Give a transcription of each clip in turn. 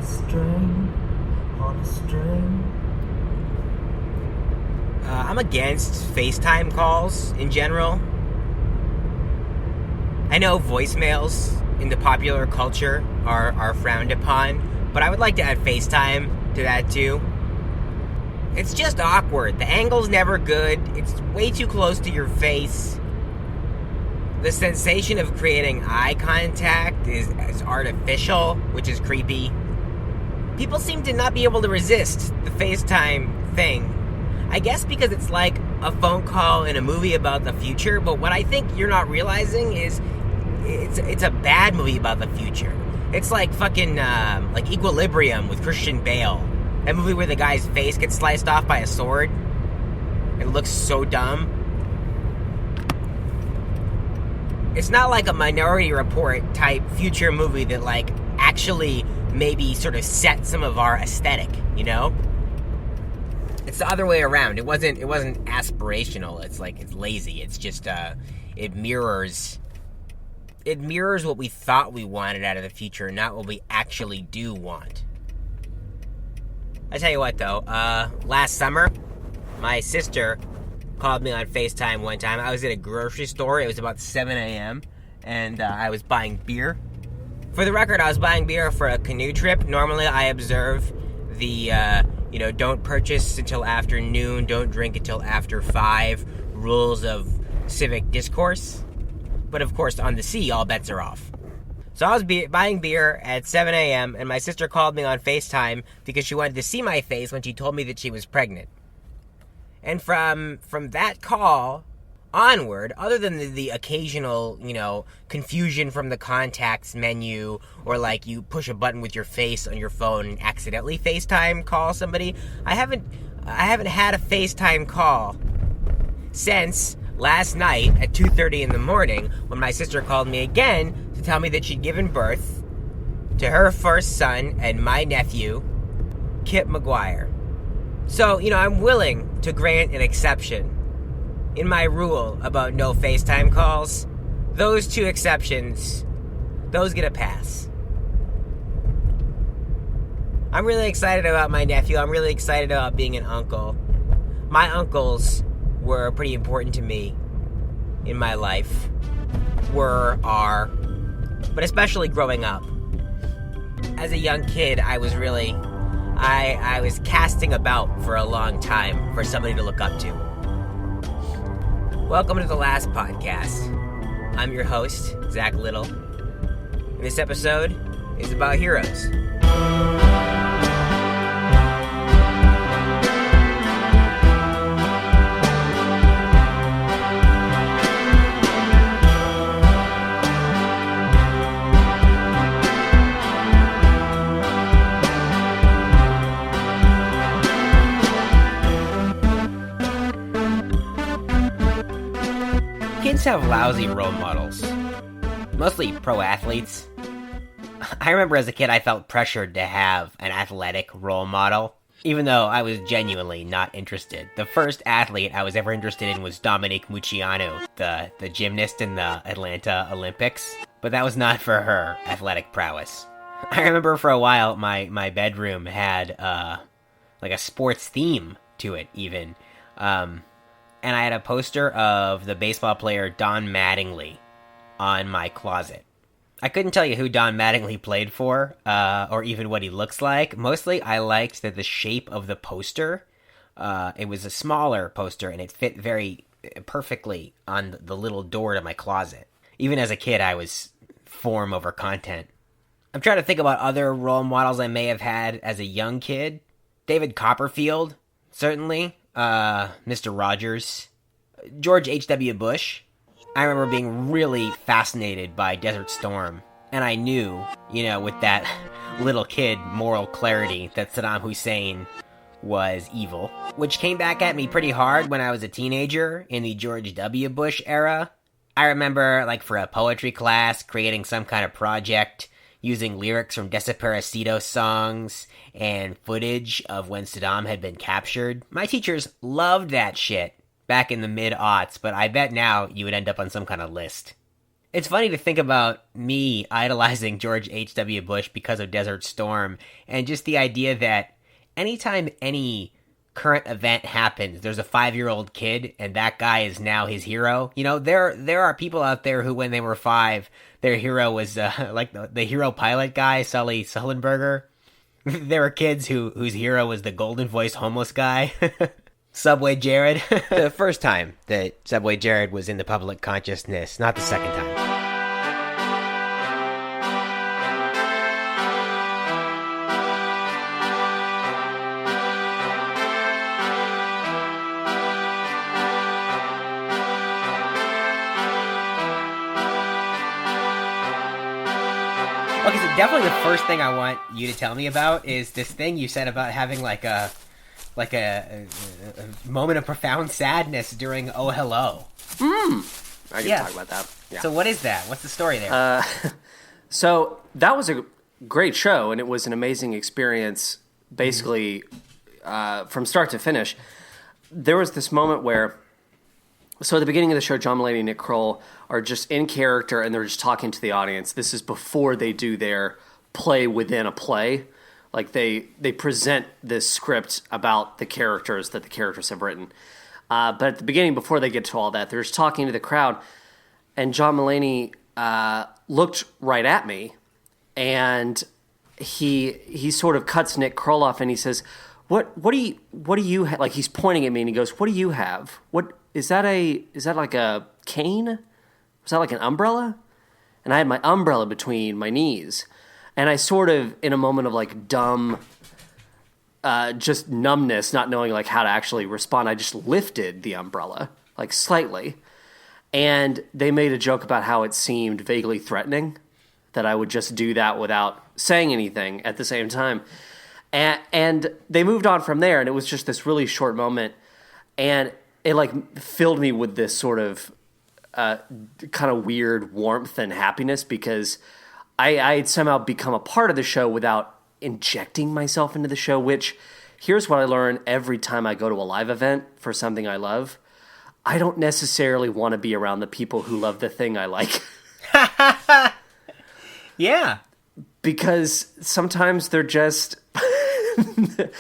a string, on a string. I'm against FaceTime calls in general. I know voicemails in the popular culture are frowned upon, but I would like to add FaceTime to that too. It's just awkward. The angle's never good. It's way too close to your face. The sensation of creating eye contact is artificial, which is creepy. People seem to not be able to resist the FaceTime thing. I guess because it's like a phone call in a movie about the future, but what I think you're not realizing is it's a bad movie about the future. It's like fucking like Equilibrium with Christian Bale. That movie where the guy's face gets sliced off by a sword. It looks so dumb. It's not like a Minority Report type future movie that like actually maybe sort of set some of our aesthetic, you know? It's the other way around. It wasn't aspirational. It's like it's lazy. It's just it mirrors what we thought we wanted out of the future, not what we actually do want. I tell you what though, last summer, my sister called me on FaceTime one time. I was at a grocery store. It was about 7 a.m. and I was buying beer. For the record, I was buying beer for a canoe trip. Normally, I observe the, don't purchase until after noon, don't drink until after 5 rules of civic discourse. But of course, on the sea, all bets are off. So I was buying beer at 7 a.m. and my sister called me on FaceTime because she wanted to see my face when she told me that she was pregnant. And from that call onward, other than the occasional, confusion from the contacts menu, or like you push a button with your face on your phone and accidentally FaceTime call somebody, I haven't had a FaceTime call since last night at 2:30 in the morning when my sister called me again to tell me that she'd given birth to her first son and my nephew, Kip McGuire. So, I'm willing to grant an exception in my rule about no FaceTime calls. Those 2 exceptions, those get a pass. I'm really excited about my nephew. I'm really excited about being an uncle. My uncles were pretty important to me in my life. Are, but especially growing up. As a young kid, I was really... I was casting about for a long time for somebody to look up to. Welcome to the last podcast. I'm your host, Zach Little. And this episode is about heroes. Kids have lousy role models, mostly pro athletes. I remember as a kid I felt pressured to have an athletic role model, even though I was genuinely not interested. The first athlete I was ever interested in was Dominique Moceanu, the gymnast in the Atlanta Olympics, but that was not for her athletic prowess. I remember for a while my bedroom had like a sports theme to it even. And I had a poster of the baseball player Don Mattingly on my closet. I couldn't tell you who Don Mattingly played for, or even what he looks like. Mostly, I liked that the shape of the poster, it was a smaller poster, and it fit very perfectly on the little door to my closet. Even as a kid, I was form over content. I'm trying to think about other role models I may have had as a young kid. David Copperfield, certainly. Mr. Rogers, George H.W. Bush. I remember being really fascinated by Desert Storm, and I knew, with that little kid moral clarity that Saddam Hussein was evil, which came back at me pretty hard when I was a teenager in the George W. Bush era. I remember, for a poetry class, creating some kind of project using lyrics from Desaparecido songs and footage of when Saddam had been captured. My teachers loved that shit back in the mid-aughts, but I bet now you would end up on some kind of list. It's funny to think about me idolizing George H.W. Bush because of Desert Storm, and just the idea that anytime any current event happens, there's a 5-year-old kid, and that guy is now his hero. You know, there are people out there who, when they were 5, their hero was like the hero pilot guy, Sully Sullenberger. There were kids whose hero was the golden-voiced homeless guy. Subway Jared. The first time that Subway Jared was in the public consciousness, not the second time. Okay, so definitely the first thing I want you to tell me about is this thing you said about having like a moment of profound sadness during Oh Hello. I can talk about that. Yeah. So what is that? What's the story there? So that was a great show, and it was an amazing experience, basically, from start to finish. There was this moment where, so at the beginning of the show, John Mulaney and Nick Kroll are just in character, and they're just talking to the audience. This is before they do their play within a play. Like, they present this script about the characters that the characters have written. But at the beginning, before they get to all that, they're just talking to the crowd, and John Mulaney looked right at me, and he sort of cuts Nick Kroll off, and he says, What do you have? Like, he's pointing at me, and he goes, "What do you have? What is that? Is that like a cane? Was that like an umbrella?" And I had my umbrella between my knees, and I sort of, in a moment of like dumb, just numbness, not knowing like how to actually respond, I just lifted the umbrella like slightly, and they made a joke about how it seemed vaguely threatening that I would just do that without saying anything at the same time. And they moved on from there, and it was just this really short moment, and it like filled me with this sort of kind of weird warmth and happiness, because I had somehow become a part of the show without injecting myself into the show, which, here's what I learn every time I go to a live event for something I love. I don't necessarily want to be around the people who love the thing I like. Yeah. Because sometimes they're just...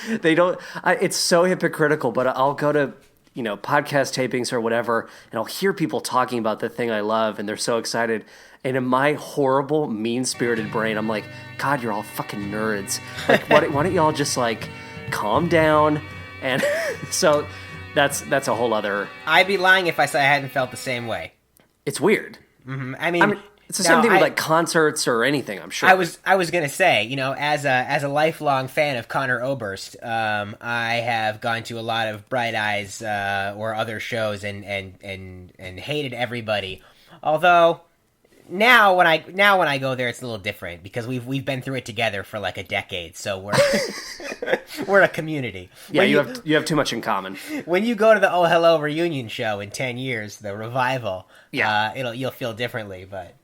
they don't... it's so hypocritical, but I'll go to, podcast tapings or whatever, and I'll hear people talking about the thing I love, and they're so excited. And in my horrible, mean-spirited brain, I'm like, God, you're all fucking nerds. Like, why don't y'all just, like, calm down? And so that's a whole other... I'd be lying if I said I hadn't felt the same way. It's weird. Mm-hmm. I mean, it's the same thing with, like, concerts or anything, I'm sure. I was going to say, as a lifelong fan of Conor Oberst, I have gone to a lot of Bright Eyes or other shows and hated everybody. Although... Now when I go there, it's a little different because we've been through it together for like a decade, so we're a community. Yeah, you have too much in common. When you go to the Oh Hello reunion show in 10 years, the revival, yeah, you'll feel differently. But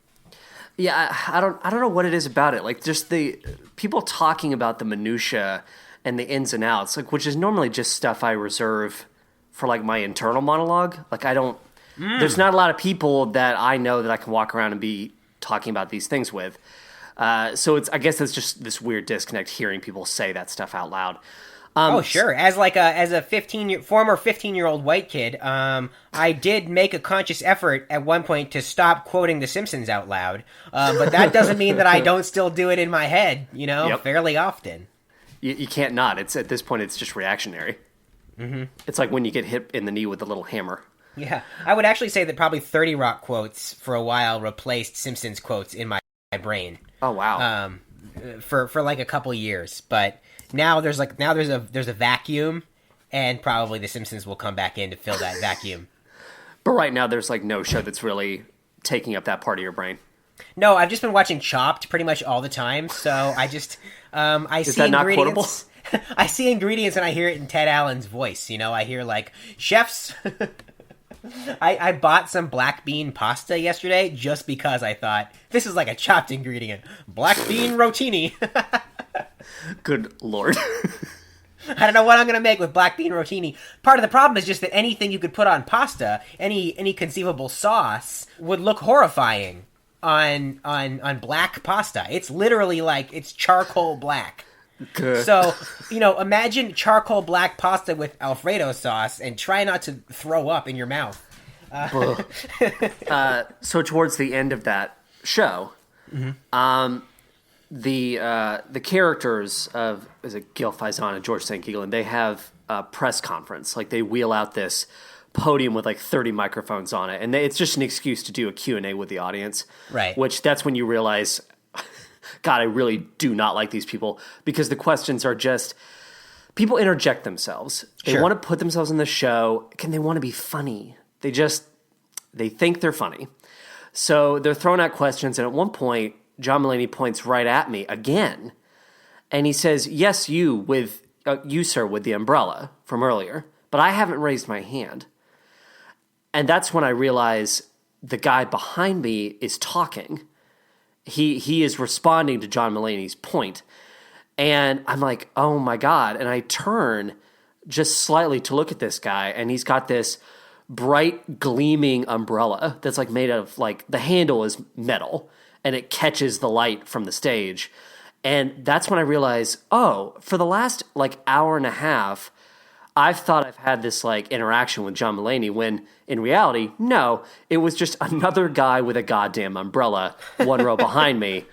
yeah, I don't know what it is about it. Like, just the people talking about the minutia and the ins and outs, like, which is normally just stuff I reserve for like my internal monologue. Like, I don't. There's not a lot of people that I know that I can walk around and be talking about these things with. So I guess it's just this weird disconnect hearing people say that stuff out loud. Oh, sure. As a former 15-year-old white kid, I did make a conscious effort at one point to stop quoting The Simpsons out loud. But that doesn't mean that I don't still do it in my head, fairly often. You can't not. It's at this point, it's just reactionary. Mm-hmm. It's like when you get hit in the knee with a little hammer. Yeah, I would actually say that probably 30 Rock quotes for a while replaced Simpsons quotes in my brain. Oh wow! For like a couple years, but now there's a vacuum, and probably The Simpsons will come back in to fill that vacuum. But right now, there's like no show that's really taking up that part of your brain. No, I've just been watching Chopped pretty much all the time, so I just I Is see that not ingredients. quotable? I see ingredients and I hear it in Ted Allen's voice. I hear like chefs. I bought some black bean pasta yesterday just because I thought, this is like a Chopped ingredient. Black bean rotini. Good Lord. I don't know what I'm going to make with black bean rotini. Part of the problem is just that anything you could put on pasta, any conceivable sauce, would look horrifying. on black pasta. It's literally like it's charcoal black. Good. So, imagine charcoal black pasta with Alfredo sauce and try not to throw up in your mouth. So towards the end of that show, the characters of, is it Gil Faison and George St. Geelan, they have a press conference. Like, they wheel out this podium with like 30 microphones on it, and it's just an excuse to do a Q&A with the audience. Right. Which, that's when you realize, God, I really do not like these people, because the questions are just, people interject themselves. They want to put themselves in the show. They want to be funny. They think they're funny. So they're throwing out questions, and at one point, John Mulaney points right at me again, and he says, yes, you, sir, with the umbrella from earlier, but I haven't raised my hand. And that's when I realize the guy behind me is talking. He is responding to John Mulaney's point. And I'm like, oh my God. And I turn just slightly to look at this guy, and he's got this bright gleaming umbrella that's like made of, like, the handle is metal and it catches the light from the stage. And that's when I realize, oh, for the last like hour and a half, I've thought I've had this like interaction with John Mulaney, when in reality, no, it was just another guy with a goddamn umbrella one row behind me,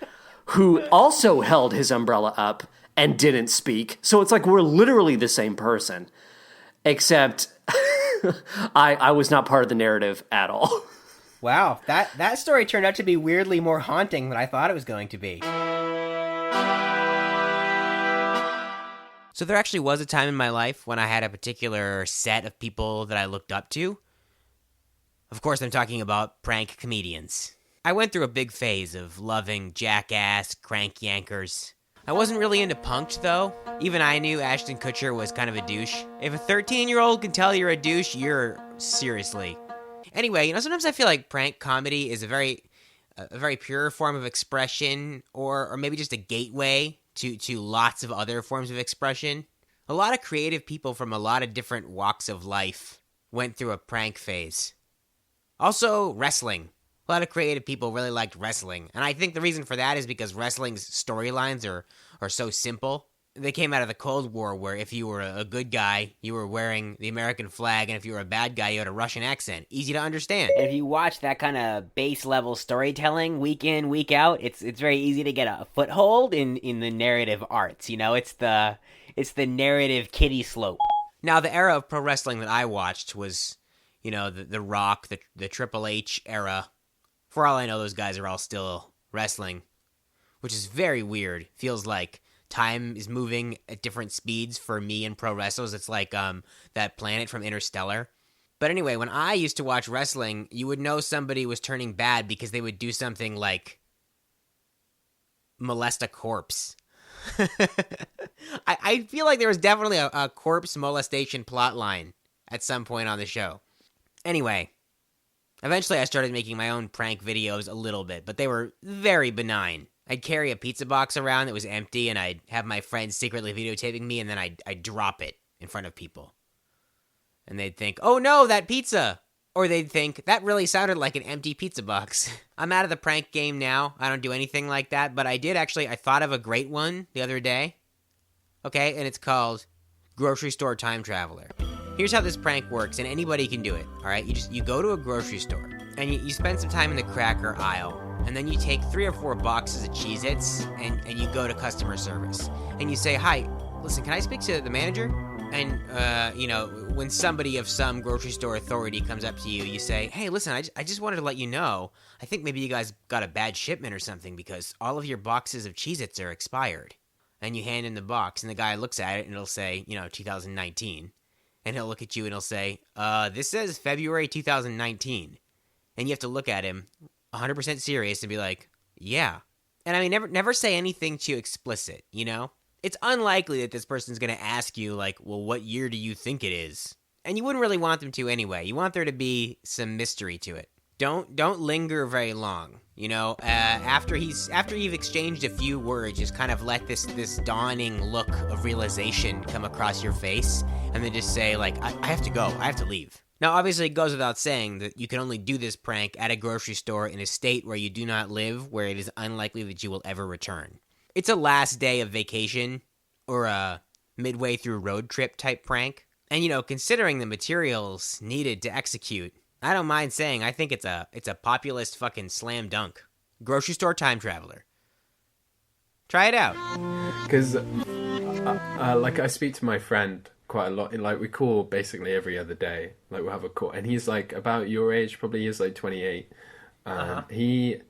who also held his umbrella up and didn't speak. So it's like we're literally the same person, except I was not part of the narrative at all. Wow, that story turned out to be weirdly more haunting than I thought it was going to be. So there actually was a time in my life when I had a particular set of people that I looked up to. Of course, I'm talking about prank comedians. I went through a big phase of loving jackass, crank yankers. I wasn't really into punked, though. Even I knew Ashton Kutcher was kind of a douche. If a 13-year-old can tell you're a douche, you're seriously. Anyway, sometimes I feel like prank comedy is a very pure form of expression, or maybe just a gateway to lots of other forms of expression. A lot of creative people from a lot of different walks of life went through a prank phase. Also, wrestling. A lot of creative people really liked wrestling. And I think the reason for that is because wrestling's storylines are so simple. They came out of the Cold War, where if you were a good guy, you were wearing the American flag, and if you were a bad guy, you had a Russian accent. Easy to understand. If you watch that kind of base level storytelling week in, week out, it's very easy to get a foothold in the narrative arts. It's the narrative kiddie slope. Now, the era of pro wrestling that I watched was, the Rock, the Triple H era. For all I know, those guys are all still wrestling, which is very weird. Feels like time is moving at different speeds for me and pro wrestlers. It's like that planet from Interstellar. But anyway, when I used to watch wrestling, you would know somebody was turning bad because they would do something like molest a corpse. I feel like there was definitely a corpse molestation plot line at some point on the show. Anyway, eventually I started making my own prank videos a little bit, but they were very benign. I'd carry a pizza box around that was empty, and I'd have my friends secretly videotaping me, and then I'd drop it in front of people. And they'd think, oh no, that pizza! Or they'd think, that really sounded like an empty pizza box. I'm out of the prank game now. I don't do anything like that, but I thought of a great one the other day. Okay, and it's called Grocery Store Time Traveler. Here's how this prank works, and anybody can do it, alright? You go to a grocery store, and you spend some time in the cracker aisle, and then you take 3 or 4 boxes of Cheez-Its, and you go to customer service. And you say, hi, listen, can I speak to the manager? And, when somebody of some grocery store authority comes up to you, you say, hey, listen, I just wanted to let you know, I think maybe you guys got a bad shipment or something, because all of your boxes of Cheez-Its are expired. And you hand in the box, and the guy looks at it, and it'll say, 2019. And he'll look at you, and he'll say, this says February 2019. And you have to look at him 100% serious and be like, yeah. And I mean, never say anything too explicit, It's unlikely that this person's going to ask you, like, well, what year do you think it is? And you wouldn't really want them to anyway. You want there to be some mystery to it. Don't linger very long, after you've exchanged a few words, just kind of let this dawning look of realization come across your face, and then just say, like, I have to go, I have to leave. Now, obviously, it goes without saying that you can only do this prank at a grocery store in a state where you do not live, where it is unlikely that you will ever return. It's a last day of vacation or a midway through road trip type prank. And, considering the materials needed to execute, I don't mind saying I think it's a populist fucking slam dunk. Grocery store time traveler. Try it out. Because, I speak to my friend quite a lot. Like, we call basically every other day. Like, we'll have a call. And he's, like, about your age. Probably he's, like, 28. He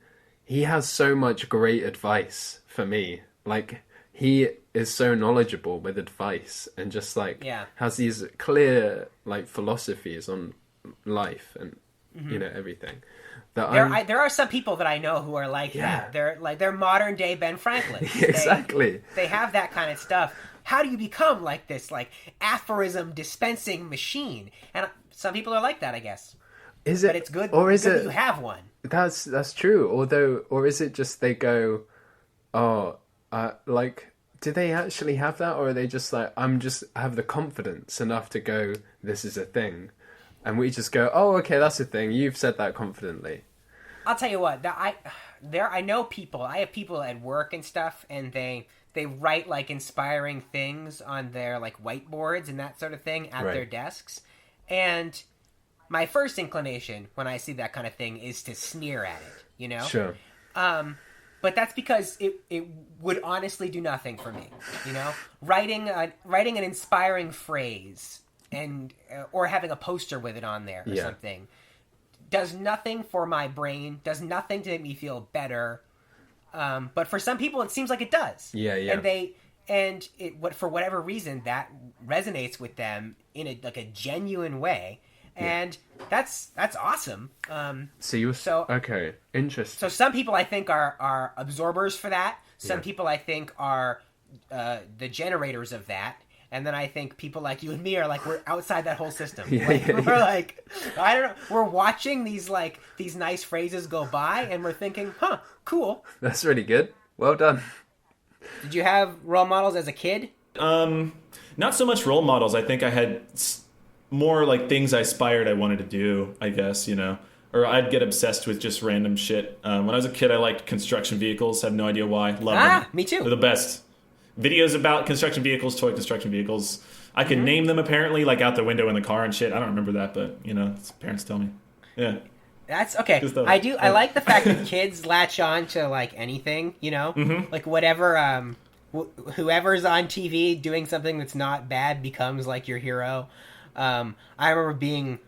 has so much great advice for me. Like, he is so knowledgeable with advice and just, like, has these clear, like, philosophies on life and, everything. There are some people that I know who are like that. They're modern day Ben Franklin. Exactly. They have that kind of stuff. How do you become like this, like, aphorism dispensing machine? And some people are like that, I guess. Is it? But it's good. Or is it? You have one. That's true. Or is it just they go, like, do they actually have that, or are they just like, I have the confidence enough to go, this is a thing, and we just go, oh, okay, that's a thing. You've said that confidently. I'll tell you what. I know people. I have people at work and stuff, and they write, like, inspiring things on their, like, whiteboards and that sort of thing at their desks. And my first inclination when I see that kind of thing is to sneer at it, Sure. But that's because it would honestly do nothing for me, Writing an inspiring phrase and or having a poster with it on there or something does nothing for my brain, does nothing to make me feel better. But for some people, it seems like it does. Yeah. And for whatever reason, that resonates with them in a genuine way. And that's awesome. Okay, interesting. So some people I think are absorbers for that. Some people I think are the generators of that. And then I think people like you and me are like, we're outside that whole system. We're like, I don't know. We're watching these nice phrases go by, and we're thinking, huh, cool. That's really good. Well done. Did you have role models as a kid? Not so much role models. I think I had more like things I aspired I wanted to do, I guess, or I'd get obsessed with just random shit. When I was a kid, I liked construction vehicles. Have no idea why. Love them. Me too. They're the best. Videos about construction vehicles, toy construction vehicles. I can name them apparently, like out the window in the car and shit. I don't remember that, but parents tell me. Yeah. That's okay. I do. I like the fact that kids latch on to like anything, like whatever. Whoever's on TV doing something that's not bad becomes like your hero. I remember being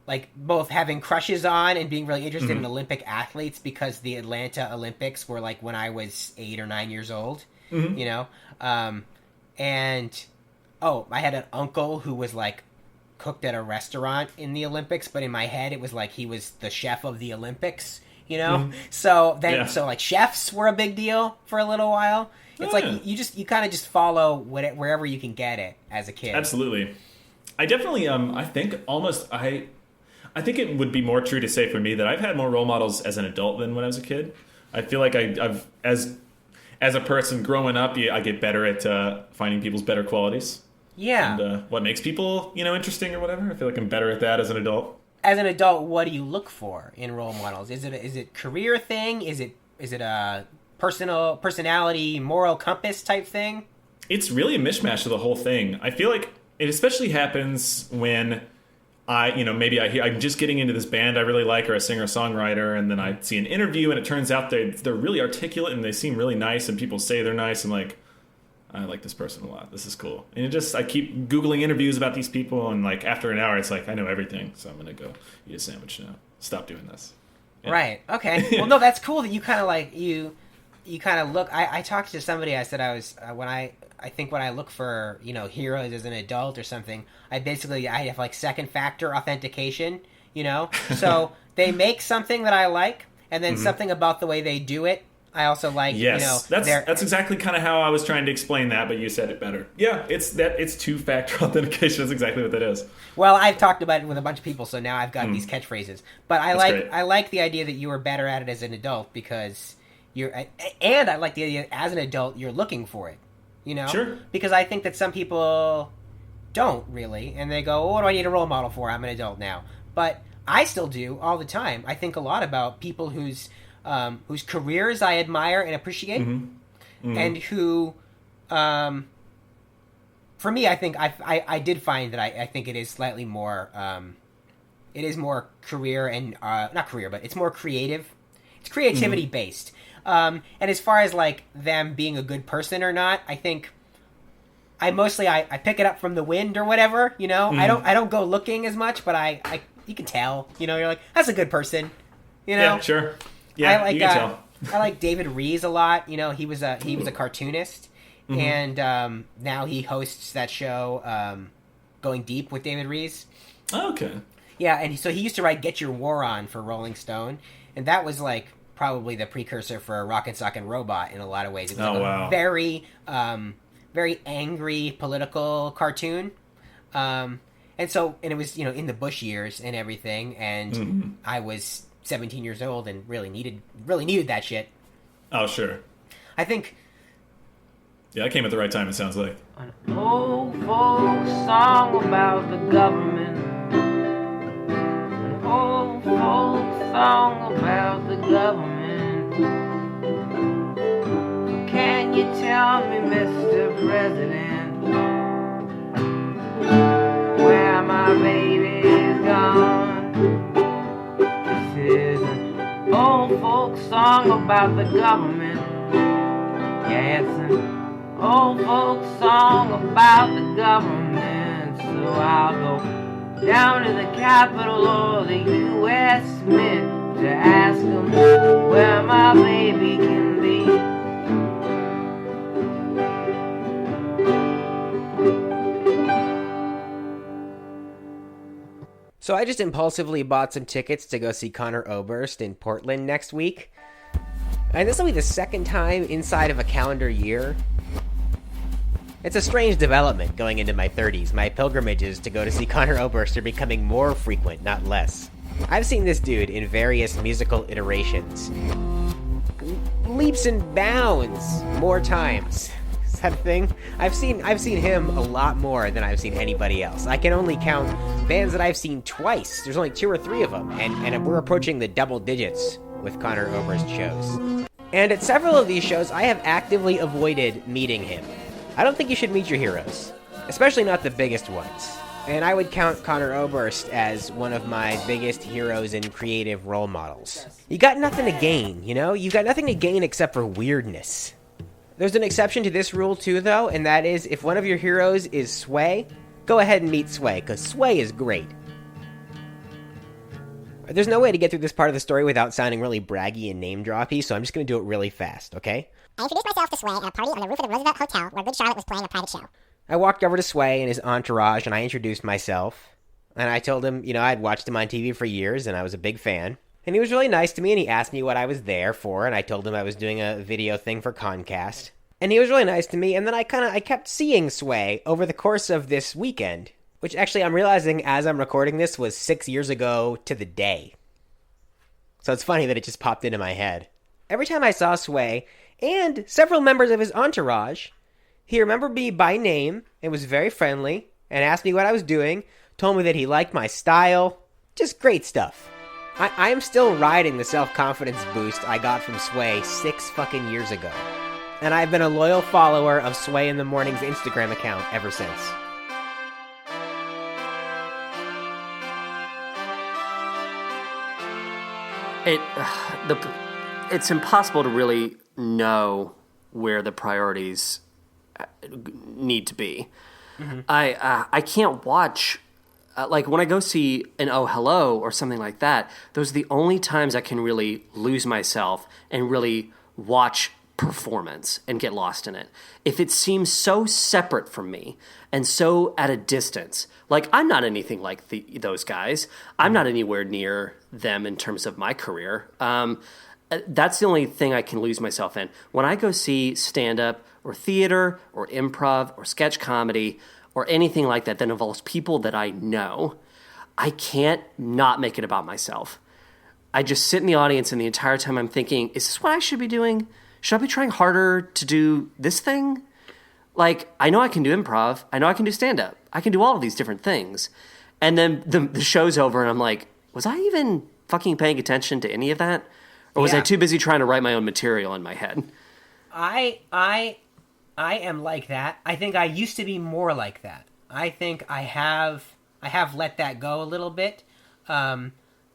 like both having crushes on and being really interested in Olympic athletes because the Atlanta Olympics were like when I was 8 or 9 years old. And I had an uncle who was like cooked at a restaurant in the Olympics, but in my head it was like he was the chef of the Olympics, So like chefs were a big deal for a little while. It's like you kind of just follow wherever you can get it as a kid. Absolutely. I definitely I think it would be more true to say for me that I've had more role models as an adult than when I was a kid. I feel like I've as a person growing up, I get better at finding people's better qualities. Yeah. And what makes people, interesting or whatever. I feel like I'm better at that as an adult. As an adult, what do you look for in role models? Is it career thing? Is it a personality, moral compass type thing? It's really a mishmash of the whole thing. I feel like it especially happens when I'm just getting into this band I really like, or a singer-songwriter, and then I see an interview and it turns out they're really articulate and they seem really nice and people say they're nice, and like, I like this person a lot. This is cool. And I keep Googling interviews about these people, and like after an hour it's like, I know everything, so I'm going to go eat a sandwich now. Stop doing this. Yeah. Right. Okay. Well, no, that's cool that you kind of like, you kind of look, I talked to somebody, I said I was, when I look for, heroes as an adult or something, I have like second factor authentication, so they make something that I like, and then something about the way they do it, I also like, yes, that's exactly kind of how I was trying to explain that, but you said it better. Yeah, it's two-factor authentication. That's exactly what that is. Well, I've talked about it with a bunch of people, so now I've got these catchphrases. But I like the idea that you were better at it as an adult because and I like the idea that as an adult you're looking for it. Sure. Because I think that some people don't really, and they go, well, what do I need a role model for? I'm an adult now. But I still do all the time. I think a lot about people whose careers I admire and appreciate, and who, for me, I think I did find that I think it is slightly more, it is more career and not career, but it's more creative. It's creativity based. And as far as like them being a good person or not, I think I mostly I pick it up from the wind or whatever. You know, I don't go looking as much, but I you can tell. You know, you're like, that's a good person. You know, Yeah, sure. Yeah, you can tell. I like David Rees a lot. You know, he was a cartoonist, and now he hosts that show, Going Deep with David Rees. Oh, okay. Yeah, and so he used to write "Get Your War On" for Rolling Stone, and that was like probably the precursor for Rock and Sock and Robot in a lot of ways. It was a very, very angry political cartoon, and it was in the Bush years and everything, and I was 17 years old and really needed that shit. Oh, sure. I think. Yeah, I came at the right time. It sounds like. An old folk song about the government. An old folk song about the government. Can you tell me, Mr. President, where my baby's gone? This is an old folk song about the government. Yeah, it's an old folk song about the government. So I'll go down to the Capitol or the U.S. Mint to ask them where my baby can be. So I just impulsively bought some tickets to go see Conor Oberst in Portland next week. And this will be the second time inside of a calendar year. It's a strange development going into my 30s. My pilgrimages to go to see Conor Oberst are becoming more frequent, not less. I've seen this dude in various musical iterations. Leaps and bounds more times. Is that a thing? I've seen him a lot more than I've seen anybody else. I can only count bands that I've seen twice. There's only 2 or 3 of them, and we're approaching the double digits with Conor Oberst shows. And at several of these shows, I have actively avoided meeting him. I don't think you should meet your heroes, especially not the biggest ones. And I would count Conor Oberst as one of my biggest heroes and creative role models. You got nothing to gain, you know? You got nothing to gain except for weirdness. There's an exception to this rule too, though, and that is if one of your heroes is Sway, go ahead and meet Sway, because Sway is great. There's no way to get through this part of the story without sounding really braggy and name-droppy, so I'm just going to do it really fast, okay? I introduced myself to Sway at a party on the roof of the Roosevelt Hotel where Good Charlotte was playing a private show. I walked over to Sway and his entourage, and I introduced myself. And I told him, I'd watched him on TV for years, and I was a big fan. And he was really nice to me, and he asked me what I was there for, and I told him I was doing a video thing for Concast. And he was really nice to me, and then I kept seeing Sway over the course of this weekend. Which actually, I'm realizing as I'm recording this was 6 years ago to the day. So it's funny that it just popped into my head. Every time I saw Sway, and several members of his entourage, he remembered me by name and was very friendly and asked me what I was doing, told me that he liked my style. Just great stuff. I am still riding the self-confidence boost I got from Sway 6 fucking years ago. And I've been a loyal follower of Sway in the Morning's Instagram account ever since. It's impossible to really know where the priorities need to be. Mm-hmm. I can't watch like when I go see an Oh Hello or something like that. Those are the only times I can really lose myself and really watch performance and get lost in it. If it seems so separate from me and so at a distance, like I'm not anything like those guys. I'm not anywhere near them in terms of my career. That's the only thing I can lose myself in. When I go see stand-up or theater or improv or sketch comedy or anything like that that involves people that I know, I can't not make it about myself. I just sit in the audience and the entire time I'm thinking, is this what I should be doing? Should I be trying harder to do this thing? like, I know I can do improv. I know I can do stand-up. I can do all of these different things. And then the show's over, and I'm like, was I even fucking paying attention to any of that? Or was I too busy trying to write my own material in my head? I am like that. I think I used to be more like that. I think I have let that go a little bit,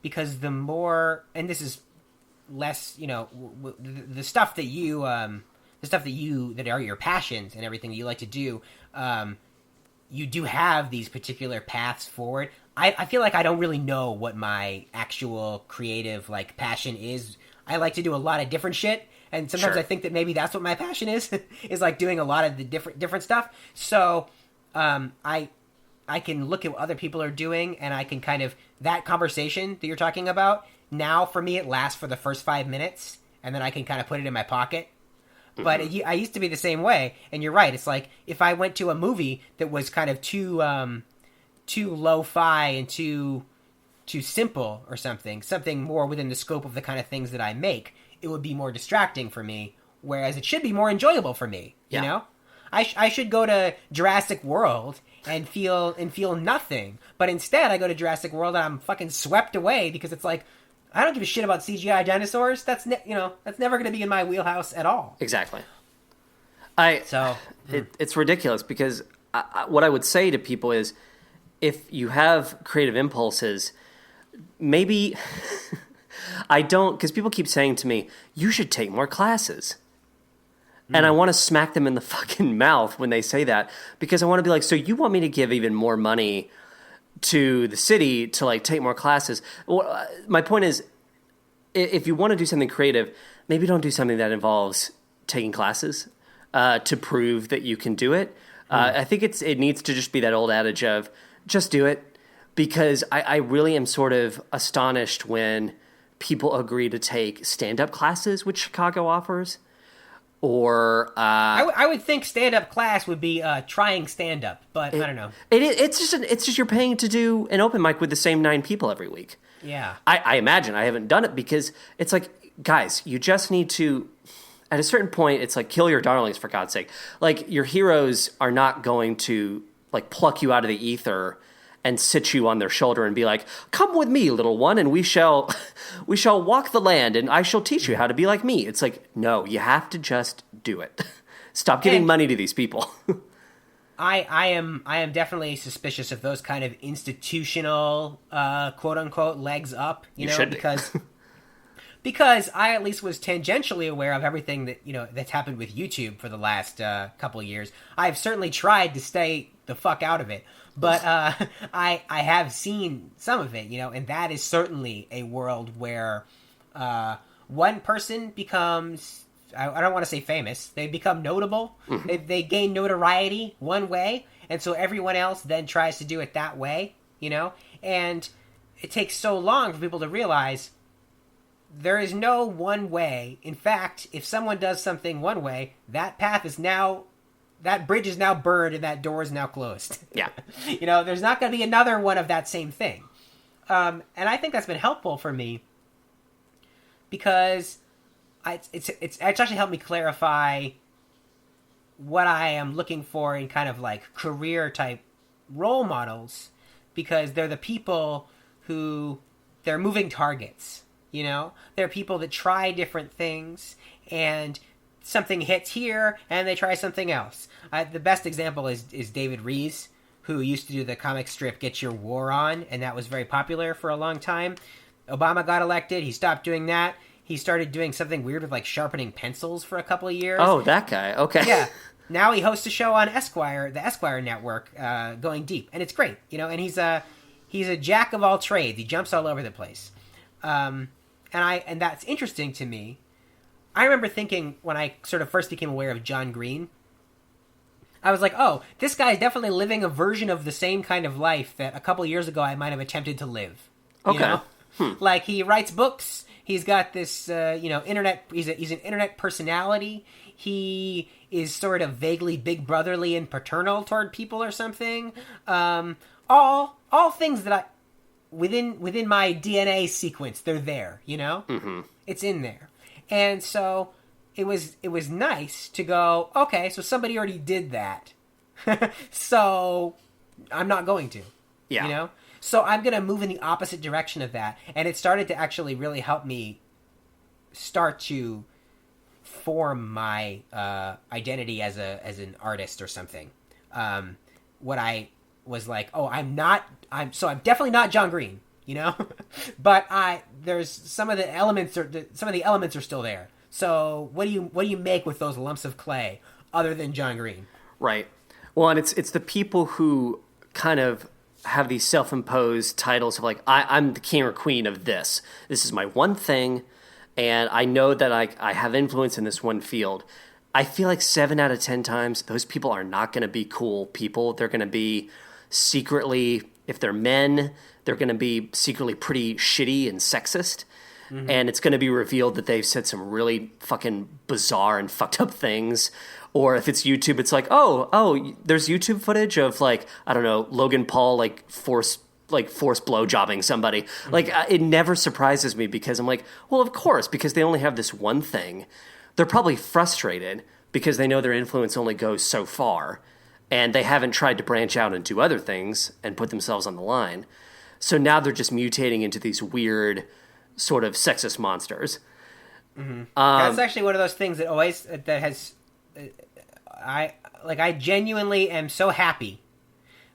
because the more, and this is less, the stuff that that are your passions and everything that you like to do, you do have these particular paths forward. I feel like I don't really know what my actual creative passion is. I like to do a lot of different shit, and sometimes I think that maybe that's what my passion is is like doing a lot of the different stuff. So I can look at what other people are doing, and I can kind of, that conversation that you're talking about, now for me it lasts for the first 5 minutes, and then I can kind of put it in my pocket. But I used to be the same way, and you're right. It's like if I went to a movie that was kind of too lo-fi and too simple or something more within the scope of the kind of things that I make, it would be more distracting for me. Whereas it should be more enjoyable for me. You know, I should go to Jurassic World and feel nothing, but instead I go to Jurassic World and I'm fucking swept away because it's like, I don't give a shit about CGI dinosaurs. That's that's never going to be in my wheelhouse at all. Exactly. It's ridiculous because what I would say to people is, if you have creative impulses, maybe I don't, because people keep saying to me, you should take more classes. And I want to smack them in the fucking mouth when they say that, because I want to be like, so you want me to give even more money to the city to take more classes? Well, my point is, if you want to do something creative, maybe don't do something that involves taking classes to prove that you can do it. I think it needs to just be that old adage of just do it, because I really am sort of astonished when people agree to take stand-up classes, which Chicago offers. Or I would think stand-up class would be trying stand-up, but I don't know. It's just you're paying to do an open mic with the same 9 people every week. Yeah. I imagine. I haven't done it because it's like, guys, you just need to, at a certain point, it's like kill your darlings, for God's sake. Like, your heroes are not going to pluck you out of the ether and sit you on their shoulder and be like, come with me, little one, and we shall walk the land, and I shall teach you how to be like me. It's like, no, you have to just do it. Stop giving money to these people. I am definitely suspicious of those kind of institutional quote unquote legs up, because I at least was tangentially aware of everything that that's happened with YouTube for the last couple of years. I've certainly tried to stay the fuck out of it, but I have seen some of it, and that is certainly a world where one person becomes, I don't want to say famous, they become notable. Mm-hmm. They gain notoriety one way, and so everyone else then tries to do it that way, and it takes so long for people to realize there is no one way. In fact, if someone does something one way, that bridge is now burned and that door is now closed. Yeah. There's not going to be another one of that same thing. And I think that's been helpful for me because it's actually helped me clarify what I am looking for in kind of career type role models, because they're the people who, they're moving targets. They're people that try different things, and something hits here, and they try something else. The best example is David Rees, who used to do the comic strip Get Your War On, and that was very popular for a long time. Obama got elected. He stopped doing that. He started doing something weird with sharpening pencils for a couple of years. Oh, that guy. Okay. Yeah. Now he hosts a show on Esquire, the Esquire network, Going Deep, and it's great. And he's a jack of all trades. He jumps all over the place. And that's interesting to me. I remember thinking when I sort of first became aware of John Green, I was like, oh, this guy is definitely living a version of the same kind of life that a couple years ago I might have attempted to live. Okay. He writes books. He's got this, internet. He's an internet personality. He is sort of vaguely big brotherly and paternal toward people or something. All things that within my DNA sequence, they're there, Mm-hmm. It's in there. And so it was nice to go, okay, so somebody already did that. So I'm not going to. Yeah. You know? So I'm going to move in the opposite direction of that. And it started to actually really help me start to form my identity as an artist or something. What I was like, oh, I'm definitely not John Green, you know? But there's some of the elements are still there. So what do you make with those lumps of clay other than John Green? Right. Well, and it's the people who kind of have these self-imposed titles of like, I'm the king or queen of this. This is my one thing, and I know that I have influence in this one field. I feel like 7 out of 10 times, those people are not going to be cool people. They're going to be secretly, if they're men, they're going to be secretly pretty shitty and sexist. Mm-hmm. And it's going to be revealed that they've said some really fucking bizarre and fucked up things. Or if it's YouTube, it's like, oh, there's YouTube footage of like, I don't know, Logan Paul force blowjobbing somebody. Mm-hmm. Like it never surprises me because I'm like, well, of course, because they only have this one thing. They're probably frustrated because they know their influence only goes so far, and they haven't tried to branch out and do other things and put themselves on the line. So now they're just mutating into these weird sort of sexist monsters. Mm-hmm. That's actually one of those things I genuinely am so happy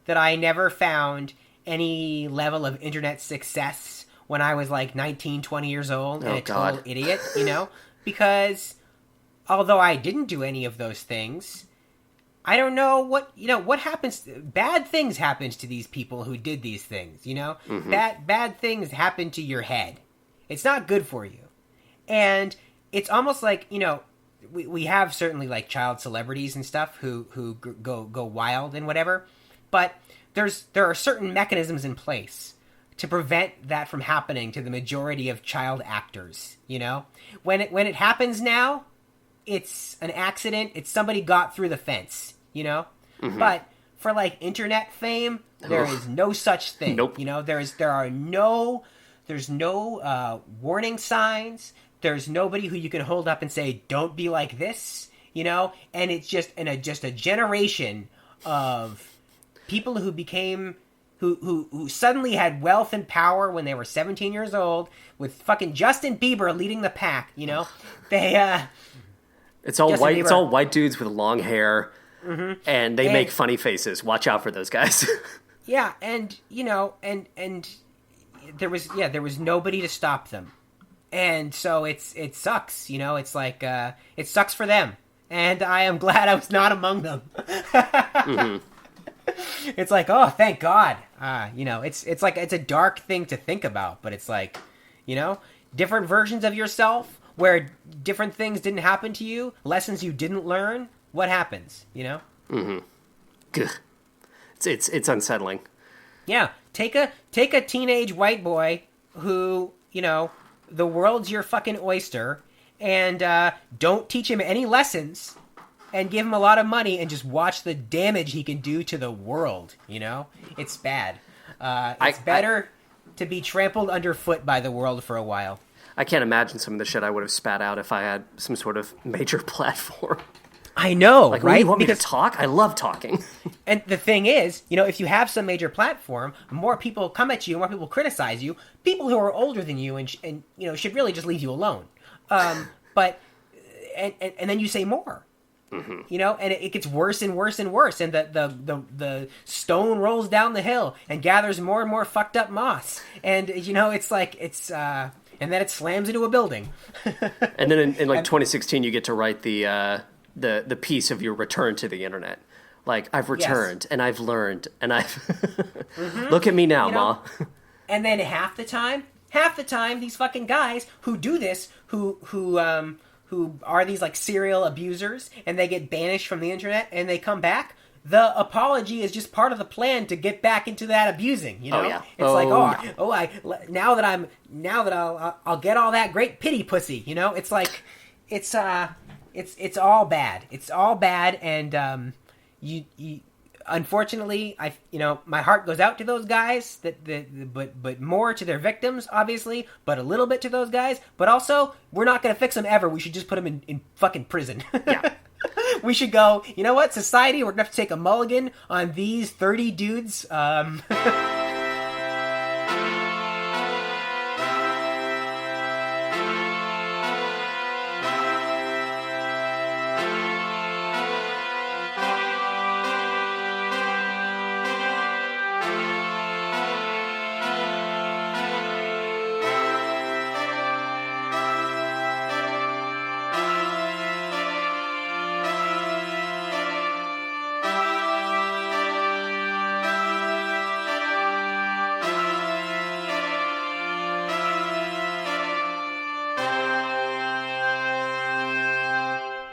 that I never found any level of internet success when I was like 19, 20 years old and total idiot, you know? Because although I didn't do any of those things, I don't know what happens. Bad things happened to these people who did these things, you know? Mm-hmm. Bad things happen to your head. It's not good for you. And it's almost like, you know, we have certainly like child celebrities and stuff who go wild and whatever, but there are certain mechanisms in place to prevent that from happening to the majority of child actors, you know? When it happens now, it's an accident, it's somebody got through the fence, you know? Mm-hmm. But for like internet fame, there is no such thing. Nope. You know, there's no warning signs. There's nobody who you can hold up and say, don't be like this, you know? And it's just a generation of people who became who suddenly had wealth and power when they were 17 years old, with fucking Justin Bieber leading the pack, you know? It's all Justin white. Bieber. It's all white dudes with long hair, mm-hmm. and they make funny faces. Watch out for those guys. Yeah, and you know, and there was nobody to stop them, and so it sucks. You know, it's like it sucks for them, and I am glad I was not among them. Mm-hmm. It's like, oh, thank God. You know, it's like it's a dark thing to think about, but it's like, you know, different versions of yourself where different things didn't happen to you, lessons you didn't learn. What happens? You know. Mm-hmm. It's unsettling. Yeah, take a teenage white boy who, you know, the world's your fucking oyster, and don't teach him any lessons, and give him a lot of money, and just watch the damage he can do to the world. You know, it's bad. It's better to be trampled underfoot by the world for a while. I can't imagine some of the shit I would have spat out if I had some sort of major platform. I know, like, right? You want me to talk? I love talking. And the thing is, you know, if you have some major platform, more people come at you, more people criticize you. People who are older than you and you know, should really just leave you alone. But then you say more. Mm-hmm. You know, and it gets worse and worse and worse, and the stone rolls down the hill and gathers more and more fucked up moss, and you know, it's like and then it slams into a building. And then in like 2016, you get to write the piece of your return to the internet. Like, I've returned, and I've learned, and I've mm-hmm. Look at me now, you know, Ma. And then half the time, these fucking guys who do this, who are these like serial abusers, and they get banished from the internet, and they come back. The apology is just part of the plan to get back into that abusing. You know, it's now that I'll get all that great pity pussy. You know, it's like it's all bad. It's all bad, and unfortunately, my heart goes out to those guys. But more to their victims, obviously. But a little bit to those guys. But also, we're not going to fix them ever. We should just put them in fucking prison. Yeah. We should go, you know what, society, we're going to have to take a mulligan on these 30 dudes.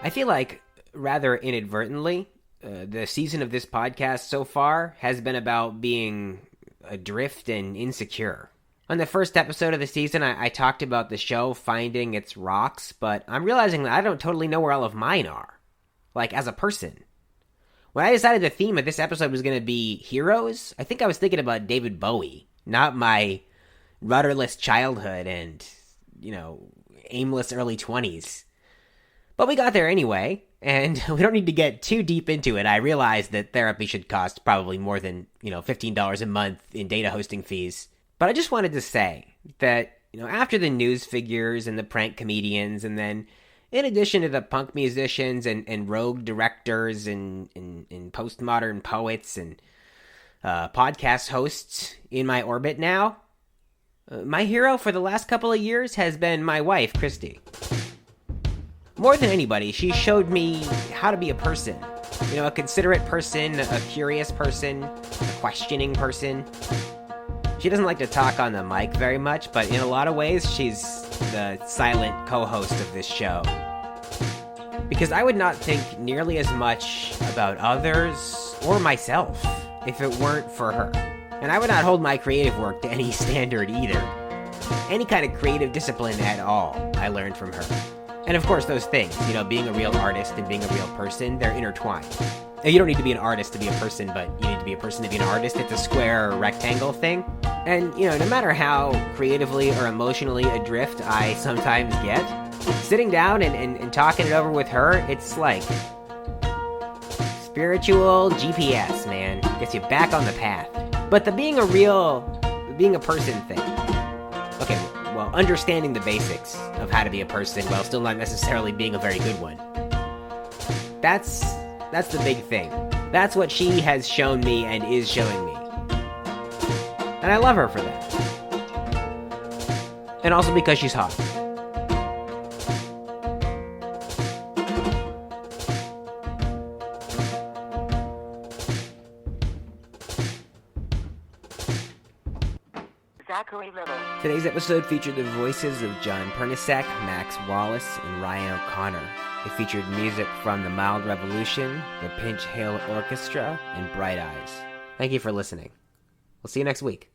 I feel like, rather inadvertently, the season of this podcast so far has been about being adrift and insecure. On the first episode of the season, I talked about the show finding its rocks, but I'm realizing that I don't totally know where all of mine are. Like, as a person. When I decided the theme of this episode was going to be heroes, I think I was thinking about David Bowie, not my rudderless childhood and, aimless early 20s. But we got there anyway, and we don't need to get too deep into it. I realize that therapy should cost probably more than, $15 a month in data hosting fees. But I just wanted to say that, after the news figures and the prank comedians, and then in addition to the punk musicians and rogue directors and postmodern poets and podcast hosts in my orbit now, my hero for the last couple of years has been my wife, Christy. More than anybody, she showed me how to be a person. A considerate person, a curious person, a questioning person. She doesn't like to talk on the mic very much, but in a lot of ways, she's the silent co-host of this show. Because I would not think nearly as much about others or myself if it weren't for her. And I would not hold my creative work to any standard either. Any kind of creative discipline at all, I learned from her. And of course, those things, being a real artist and being a real person, they're intertwined. Now, you don't need to be an artist to be a person, but you need to be a person to be an artist. It's a square or rectangle thing. And, no matter how creatively or emotionally adrift I sometimes get, sitting down and talking it over with her, it's like spiritual GPS, man. Gets you back on the path. But the being a person thing. Okay, well, understanding the basics of how to be a person while still not necessarily being a very good one. That's the big thing. That's what she has shown me and is showing me. And I love her for that. And also because she's hot. Today's episode featured the voices of John Pernisek, Max Wallace, and Ryan O'Connor. It featured music from The Mild Revolution, the Pinch Hill Orchestra, and Bright Eyes. Thank you for listening. We'll see you next week.